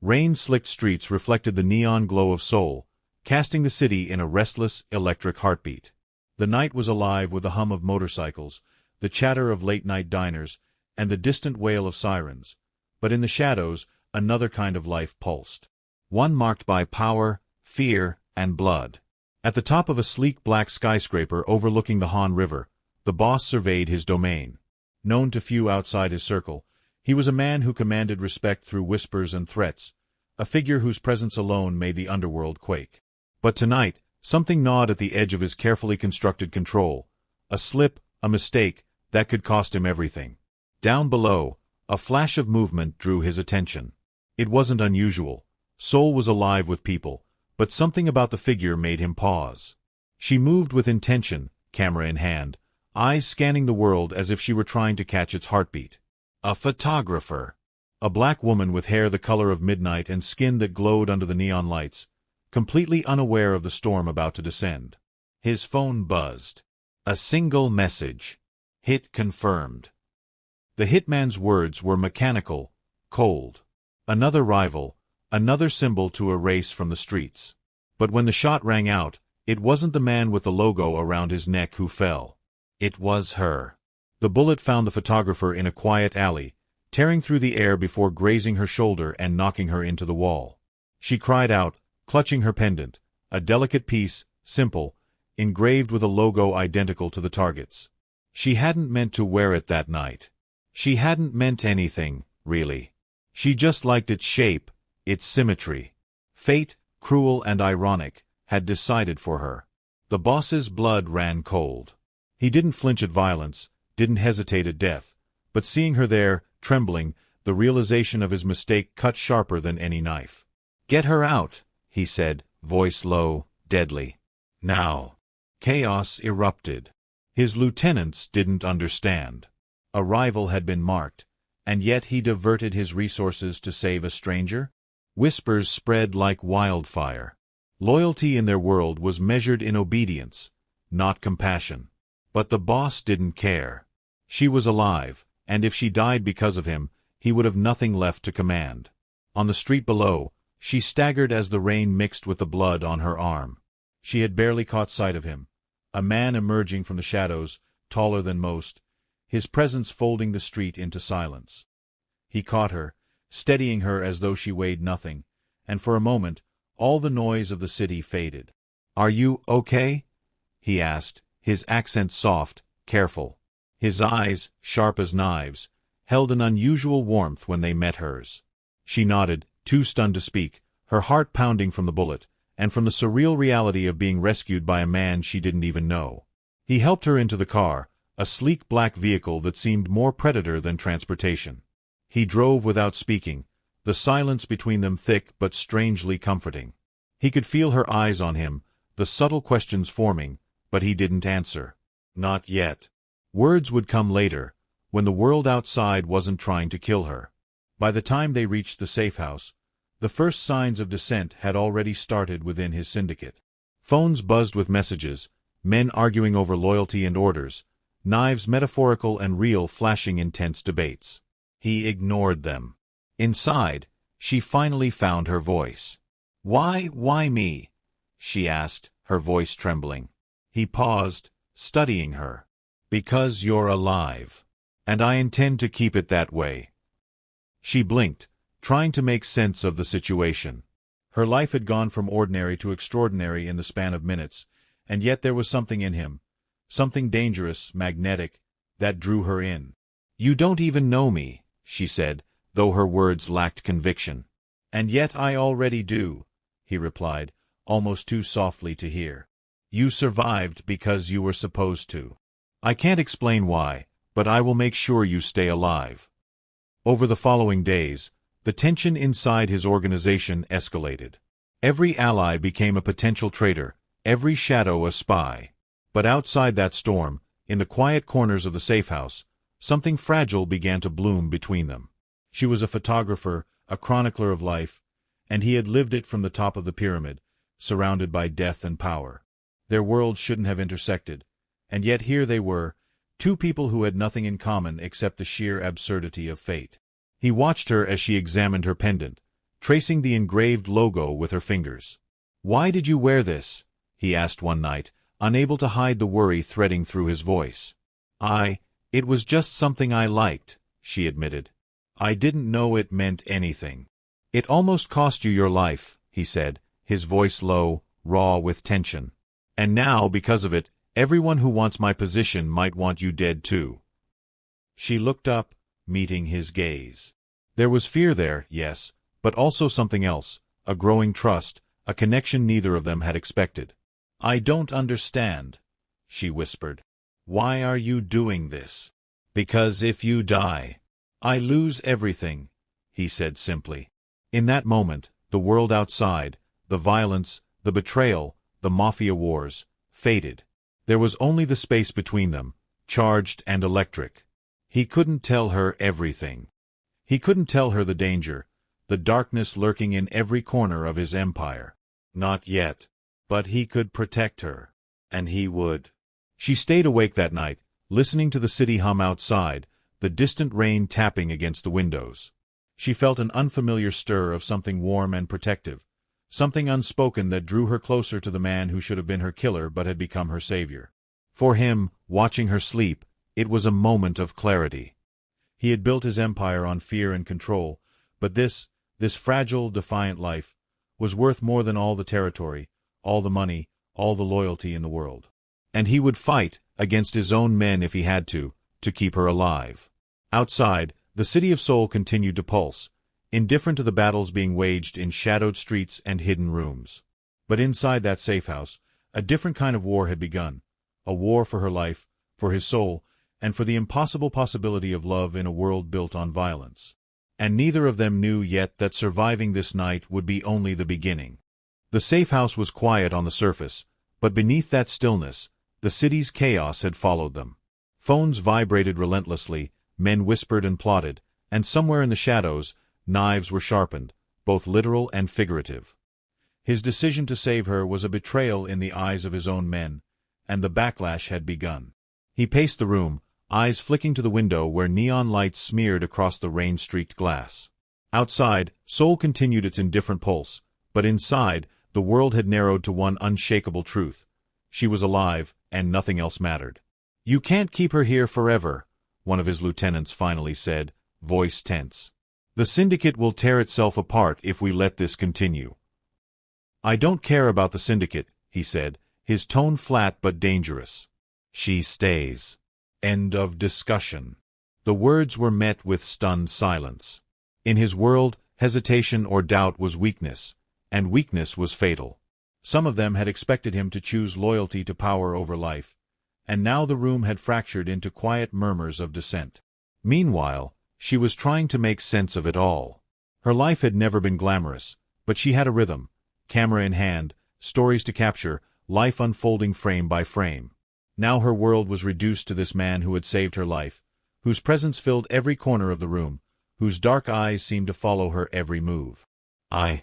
Rain-slicked streets reflected the neon glow of Seoul, casting the city in a restless, electric heartbeat. The night was alive with the hum of motorcycles, the chatter of late-night diners, and the distant wail of sirens. But in the shadows, another kind of life pulsed. One marked by power, fear, and blood. At the top of a sleek black skyscraper overlooking the Han River, the boss surveyed his domain. Known to few outside his circle, he was a man who commanded respect through whispers and threats, a figure whose presence alone made the underworld quake. But tonight, something gnawed at the edge of his carefully constructed control. A slip, a mistake, that could cost him everything. Down below, a flash of movement drew his attention. It wasn't unusual. Seoul was alive with people, but something about the figure made him pause. She moved with intention, camera in hand, eyes scanning the world as if she were trying to catch its heartbeat. A photographer. A black woman with hair the color of midnight and skin that glowed under the neon lights, completely unaware of the storm about to descend. His phone buzzed. A single message. Hit confirmed. The hitman's words were mechanical, cold. Another rival, another symbol to erase from the streets. But when the shot rang out, it wasn't the man with the logo around his neck who fell. It was her. The bullet found the photographer in a quiet alley, tearing through the air before grazing her shoulder and knocking her into the wall. She cried out, clutching her pendant, a delicate piece, simple, engraved with a logo identical to the target's. She hadn't meant to wear it that night. She hadn't meant anything, really. She just liked its shape, its symmetry. Fate, cruel and ironic, had decided for her. The boss's blood ran cold. He didn't flinch at violence, didn't hesitate at death, but seeing her there, trembling, the realization of his mistake cut sharper than any knife. "Get her out," he said, voice low, deadly. Now. Chaos erupted. His lieutenants didn't understand. A rival had been marked, and yet he diverted his resources to save a stranger? Whispers spread like wildfire. Loyalty in their world was measured in obedience, not compassion. But the boss didn't care. She was alive, and if she died because of him, he would have nothing left to command. On the street below, she staggered as the rain mixed with the blood on her arm. She had barely caught sight of him. A man emerging from the shadows, taller than most, his presence folding the street into silence. He caught her, steadying her as though she weighed nothing, and for a moment, all the noise of the city faded. "Are you okay?" he asked, his accent soft, careful. His eyes, sharp as knives, held an unusual warmth when they met hers. She nodded, too stunned to speak, her heart pounding from the bullet, and from the surreal reality of being rescued by a man she didn't even know. He helped her into the car, a sleek black vehicle that seemed more predator than transportation. He drove without speaking, the silence between them thick but strangely comforting. He could feel her eyes on him, the subtle questions forming, but he didn't answer. Not yet. Words would come later, when the world outside wasn't trying to kill her. By the time they reached the safe house, the first signs of dissent had already started within his syndicate. Phones buzzed with messages, men arguing over loyalty and orders, knives metaphorical and real flashing intense debates. He ignored them. Inside, she finally found her voice. Why me?" she asked, her voice trembling. He paused, studying her. "Because you're alive. And I intend to keep it that way." She blinked, trying to make sense of the situation. Her life had gone from ordinary to extraordinary in the span of minutes, and yet there was something in him, something dangerous, magnetic, that drew her in. "You don't even know me," she said, though her words lacked conviction. "And yet I already do," he replied, almost too softly to hear. "You survived because you were supposed to. I can't explain why, but I will make sure you stay alive." Over the following days, the tension inside his organization escalated. Every ally became a potential traitor, every shadow a spy. But outside that storm, in the quiet corners of the safe house, something fragile began to bloom between them. She was a photographer, a chronicler of life, and he had lived it from the top of the pyramid, surrounded by death and power. Their worlds shouldn't have intersected, and yet here they were, two people who had nothing in common except the sheer absurdity of fate. He watched her as she examined her pendant, tracing the engraved logo with her fingers. "Why did you wear this?" he asked one night, unable to hide the worry threading through his voice. It was just something I liked," she admitted. "I didn't know it meant anything." "It almost cost you your life," he said, his voice low, raw with tension. "And now, because of it, everyone who wants my position might want you dead too." She looked up, meeting his gaze. There was fear there, yes, but also something else, a growing trust, a connection neither of them had expected. "I don't understand," she whispered. "Why are you doing this?" "Because if you die, I lose everything," he said simply. In that moment, the world outside, the violence, the betrayal, the Mafia wars, faded. There was only the space between them, charged and electric. He couldn't tell her everything. He couldn't tell her the danger, the darkness lurking in every corner of his empire. Not yet. But he could protect her. And he would. She stayed awake that night, listening to the city hum outside, the distant rain tapping against the windows. She felt an unfamiliar stir of something warm and protective, something unspoken that drew her closer to the man who should have been her killer but had become her savior. For him, watching her sleep, it was a moment of clarity. He had built his empire on fear and control, but this fragile, defiant life, was worth more than all the territory, all the money, all the loyalty in the world. And he would fight, against his own men if he had to keep her alive. Outside, the city of Seoul continued to pulse, indifferent to the battles being waged in shadowed streets and hidden rooms. But inside that safe house, a different kind of war had begun, a war for her life, for his soul, and for the impossible possibility of love in a world built on violence. And neither of them knew yet that surviving this night would be only the beginning. The safe house was quiet on the surface, but beneath that stillness, the city's chaos had followed them. Phones vibrated relentlessly, men whispered and plotted, and somewhere in the shadows, knives were sharpened, both literal and figurative. His decision to save her was a betrayal in the eyes of his own men, and the backlash had begun. He paced the room, eyes flicking to the window where neon lights smeared across the rain-streaked glass. Outside, Seoul continued its indifferent pulse, but inside, the world had narrowed to one unshakable truth. She was alive, and nothing else mattered. "You can't keep her here forever," one of his lieutenants finally said, voice tense. "The syndicate will tear itself apart if we let this continue." "I don't care about the syndicate," he said, his tone flat but dangerous. "She stays." End of discussion. The words were met with stunned silence. In his world, hesitation or doubt was weakness, and weakness was fatal. Some of them had expected him to choose loyalty to power over life, and now the room had fractured into quiet murmurs of dissent. Meanwhile, she was trying to make sense of it all. Her life had never been glamorous, but she had a rhythm, camera in hand, stories to capture, life unfolding frame by frame. Now her world was reduced to this man who had saved her life, whose presence filled every corner of the room, whose dark eyes seemed to follow her every move. I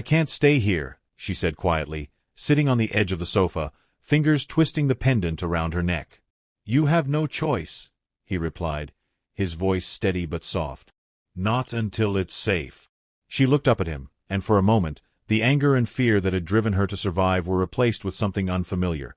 can't stay here," she said quietly, sitting on the edge of the sofa, fingers twisting the pendant around her neck. "You have no choice," he replied, his voice steady but soft. "Not until it's safe." She looked up at him, and for a moment, the anger and fear that had driven her to survive were replaced with something unfamiliar.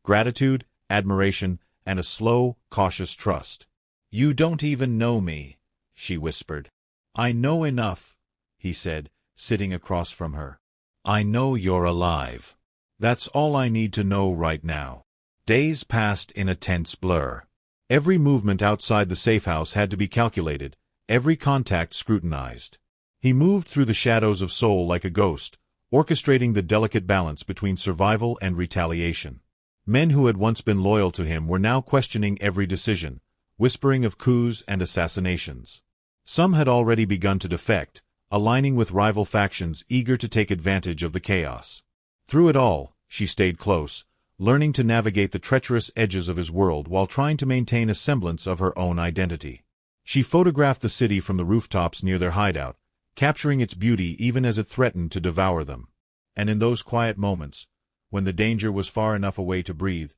Gratitude, admiration, and a slow, cautious trust. "You don't even know me," she whispered. "I know enough," he said, sitting across from her. "I know you're alive. That's all I need to know right now." Days passed in a tense blur. Every movement outside the safe house had to be calculated, every contact scrutinized. He moved through the shadows of Seoul like a ghost, orchestrating the delicate balance between survival and retaliation. Men who had once been loyal to him were now questioning every decision, whispering of coups and assassinations. Some had already begun to defect, aligning with rival factions eager to take advantage of the chaos. Through it all, she stayed close, learning to navigate the treacherous edges of his world while trying to maintain a semblance of her own identity. She photographed the city from the rooftops near their hideout, capturing its beauty even as it threatened to devour them. And in those quiet moments, when the danger was far enough away to breathe,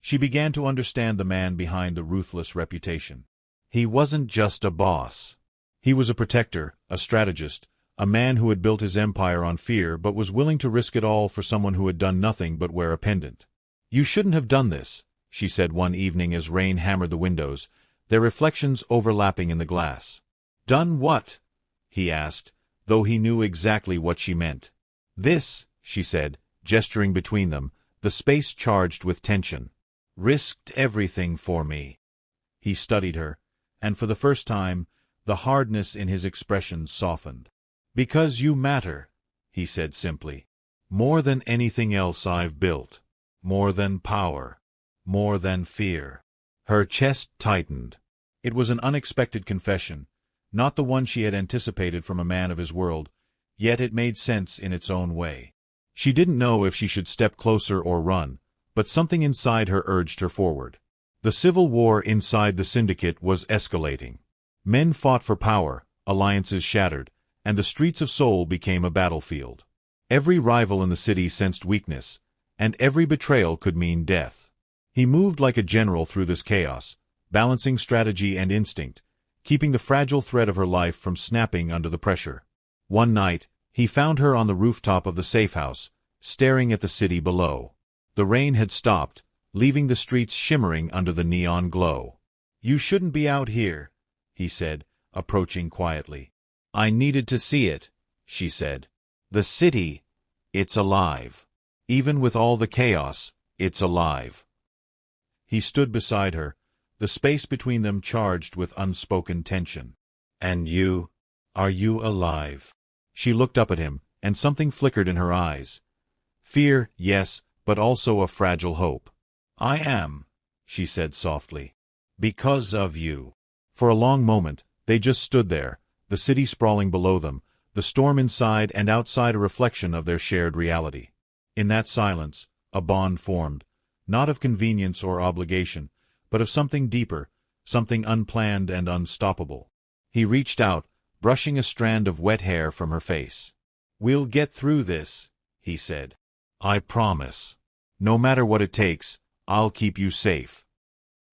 she began to understand the man behind the ruthless reputation. He wasn't just a boss. He was a protector, a strategist, a man who had built his empire on fear but was willing to risk it all for someone who had done nothing but wear a pendant. "You shouldn't have done this," she said one evening as rain hammered the windows, their reflections overlapping in the glass. "Done what?" he asked, though he knew exactly what she meant. "This," she said, gesturing between them, the space charged with tension. "Risked everything for me." He studied her, and for the first time, the hardness in his expression softened. "Because you matter," he said simply. "More than anything else I've built. More than power. More than fear." Her chest tightened. It was an unexpected confession, not the one she had anticipated from a man of his world, yet it made sense in its own way. She didn't know if she should step closer or run, but something inside her urged her forward. The civil war inside the syndicate was escalating. Men fought for power, alliances shattered, and the streets of Seoul became a battlefield. Every rival in the city sensed weakness, and every betrayal could mean death. He moved like a general through this chaos, balancing strategy and instinct, keeping the fragile thread of her life from snapping under the pressure. One night, he found her on the rooftop of the safe house, staring at the city below. The rain had stopped, leaving the streets shimmering under the neon glow. "You shouldn't be out here," he said, approaching quietly. "I needed to see it," she said. "The city, it's alive. Even with all the chaos, it's alive." He stood beside her, the space between them charged with unspoken tension. "And you? Are you alive?" She looked up at him, and something flickered in her eyes. Fear, yes, but also a fragile hope. "I am," she said softly. "Because of you." For a long moment, they just stood there, the city sprawling below them, the storm inside and outside a reflection of their shared reality. In that silence, a bond formed, not of convenience or obligation, but of something deeper, something unplanned and unstoppable. He reached out, brushing a strand of wet hair from her face. "We'll get through this," he said. "I promise. No matter what it takes, I'll keep you safe."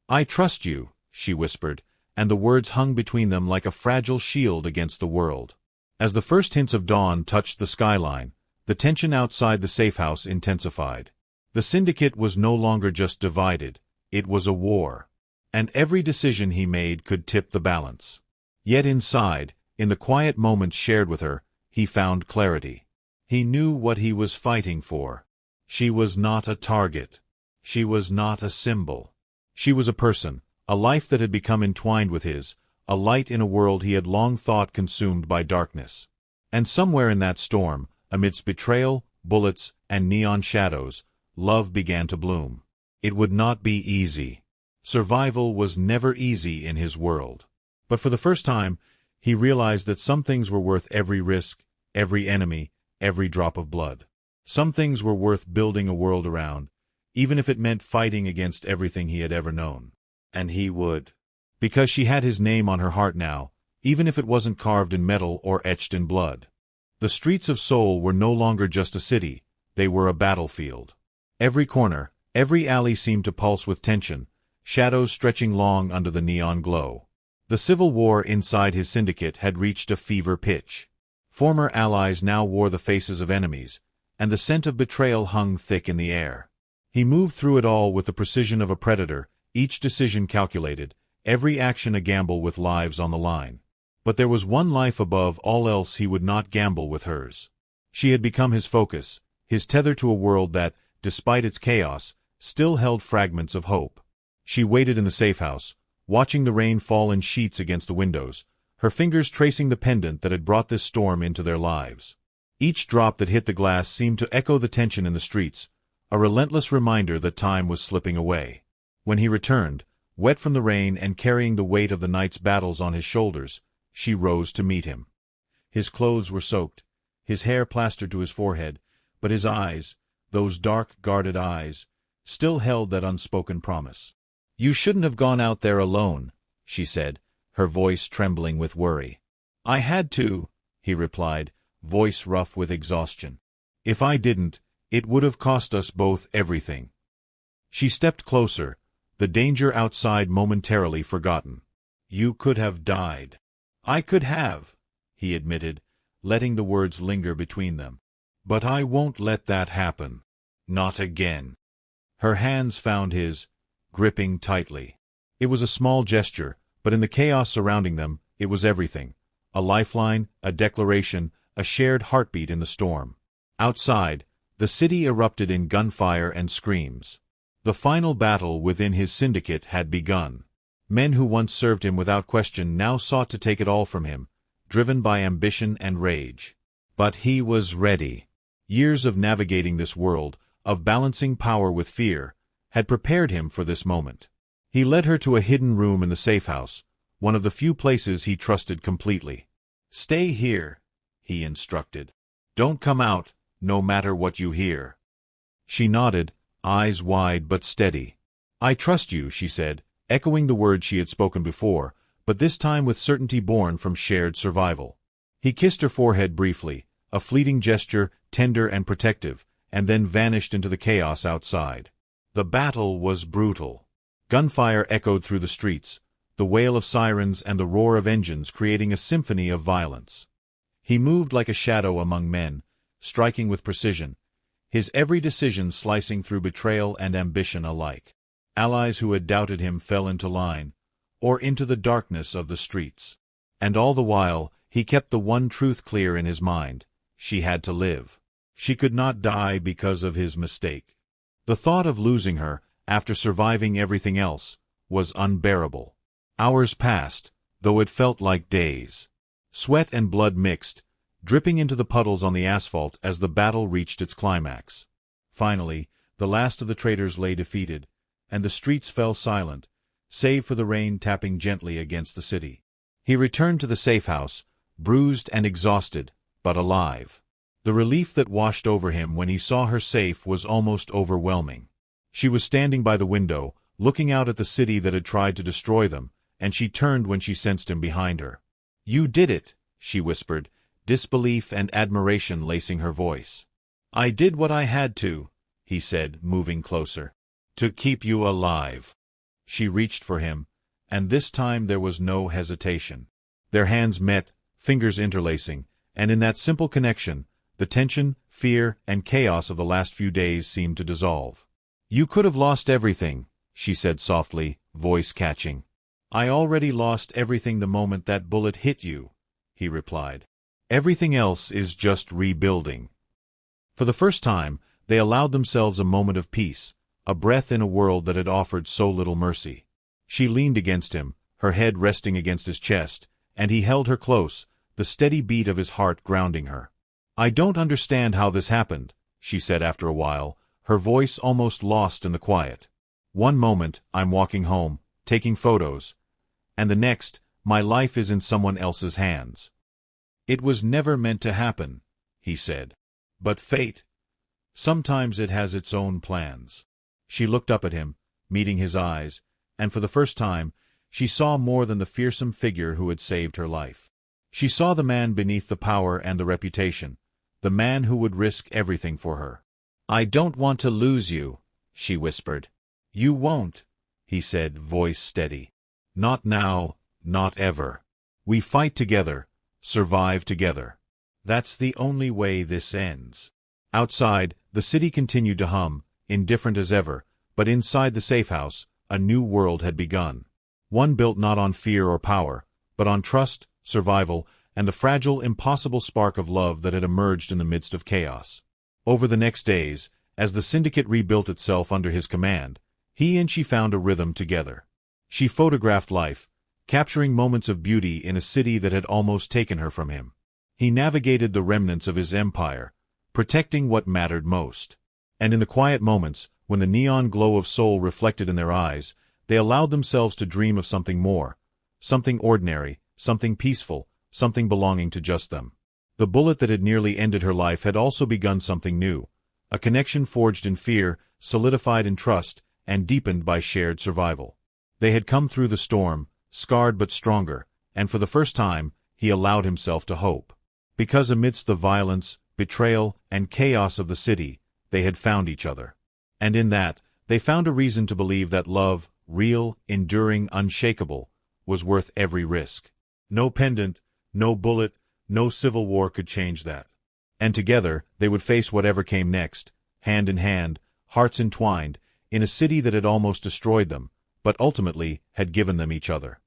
"I trust you," she whispered, and the words hung between them like a fragile shield against the world. As the first hints of dawn touched the skyline, the tension outside the safe house intensified. The syndicate was no longer just divided, it was a war. And every decision he made could tip the balance. Yet inside, in the quiet moments shared with her, he found clarity. He knew what he was fighting for. She was not a target. She was not a symbol. She was a person, a life that had become entwined with his, a light in a world he had long thought consumed by darkness. And somewhere in that storm, amidst betrayal, bullets, and neon shadows, love began to bloom. It would not be easy. Survival was never easy in his world. But for the first time, he realized that some things were worth every risk, every enemy, every drop of blood. Some things were worth building a world around, even if it meant fighting against everything he had ever known. And he would. Because she had his name on her heart now, even if it wasn't carved in metal or etched in blood. The streets of Seoul were no longer just a city, they were a battlefield. Every corner, every alley seemed to pulse with tension, shadows stretching long under the neon glow. The civil war inside his syndicate had reached a fever pitch. Former allies now wore the faces of enemies, and the scent of betrayal hung thick in the air. He moved through it all with the precision of a predator, each decision calculated, every action a gamble with lives on the line. But there was one life above all else he would not gamble with hers. She had become his focus, his tether to a world that, despite its chaos, still held fragments of hope. She waited in the safe house, watching the rain fall in sheets against the windows, her fingers tracing the pendant that had brought this storm into their lives. Each drop that hit the glass seemed to echo the tension in the streets, a relentless reminder that time was slipping away. When he returned, wet from the rain and carrying the weight of the night's battles on his shoulders, she rose to meet him. His clothes were soaked, his hair plastered to his forehead, but his eyes, those dark, guarded eyes, still held that unspoken promise. "You shouldn't have gone out there alone," she said, her voice trembling with worry. "I had to," he replied, voice rough with exhaustion. "If I didn't, it would have cost us both everything." She stepped closer, the danger outside momentarily forgotten. "You could have died." "I could have," he admitted, letting the words linger between them. "But I won't let that happen. Not again." Her hands found his, gripping tightly. It was a small gesture, but in the chaos surrounding them, it was everything. A lifeline, a declaration, a shared heartbeat in the storm. Outside, the city erupted in gunfire and screams. The final battle within his syndicate had begun. Men who once served him without question now sought to take it all from him, driven by ambition and rage. But he was ready. Years of navigating this world, of balancing power with fear, had prepared him for this moment. He led her to a hidden room in the safe house, one of the few places he trusted completely. "Stay here," he instructed. "Don't come out, no matter what you hear." She nodded, eyes wide but steady. "I trust you," she said, echoing the words she had spoken before, but this time with certainty born from shared survival. He kissed her forehead briefly, a fleeting gesture, tender and protective, and then vanished into the chaos outside. The battle was brutal. Gunfire echoed through the streets, the wail of sirens and the roar of engines creating a symphony of violence. He moved like a shadow among men, striking with precision, his every decision slicing through betrayal and ambition alike. Allies who had doubted him fell into line, or into the darkness of the streets. And all the while, he kept the one truth clear in his mind: she had to live. She could not die because of his mistake. The thought of losing her, after surviving everything else, was unbearable. Hours passed, though it felt like days. Sweat and blood mixed, dripping into the puddles on the asphalt as the battle reached its climax. Finally, the last of the traitors lay defeated, and the streets fell silent, save for the rain tapping gently against the city. He returned to the safe house, bruised and exhausted, but alive. The relief that washed over him when he saw her safe was almost overwhelming. She was standing by the window, looking out at the city that had tried to destroy them, and she turned when she sensed him behind her. "You did it," she whispered, disbelief and admiration lacing her voice. "I did what I had to," he said, moving closer. "To keep you alive." She reached for him, and this time there was no hesitation. Their hands met, fingers interlacing, and in that simple connection, the tension, fear, and chaos of the last few days seemed to dissolve. "You could have lost everything," she said softly, voice catching. "I already lost everything the moment that bullet hit you," he replied. "Everything else is just rebuilding." For the first time, they allowed themselves a moment of peace, a breath in a world that had offered so little mercy. She leaned against him, her head resting against his chest, and he held her close, the steady beat of his heart grounding her. "I don't understand how this happened," she said after a while, her voice almost lost in the quiet. "One moment, I'm walking home, taking photos, and the next, my life is in someone else's hands." "It was never meant to happen," he said. "But fate, sometimes it has its own plans." She looked up at him, meeting his eyes, and for the first time, she saw more than the fearsome figure who had saved her life. She saw the man beneath the power and the reputation, the man who would risk everything for her. "I don't want to lose you," she whispered. "You won't," he said, voice steady. "Not now, not ever. We fight together, survive together. That's the only way this ends." Outside, the city continued to hum, indifferent as ever, but inside the safe house, a new world had begun. One built not on fear or power, but on trust, survival, and the fragile, impossible spark of love that had emerged in the midst of chaos. Over the next days, as the syndicate rebuilt itself under his command, he and she found a rhythm together. She photographed life, capturing moments of beauty in a city that had almost taken her from him. He navigated the remnants of his empire, protecting what mattered most. And in the quiet moments, when the neon glow of soul reflected in their eyes, they allowed themselves to dream of something more, something ordinary, something peaceful, something belonging to just them. The bullet that had nearly ended her life had also begun something new, a connection forged in fear, solidified in trust, and deepened by shared survival. They had come through the storm, scarred but stronger, and for the first time, he allowed himself to hope. Because amidst the violence, betrayal, and chaos of the city, they had found each other. And in that, they found a reason to believe that love, real, enduring, unshakable, was worth every risk. No pendant, no bullet, No civil war could change that. And together, they would face whatever came next, hand in hand, hearts entwined, in a city that had almost destroyed them, but ultimately had given them each other.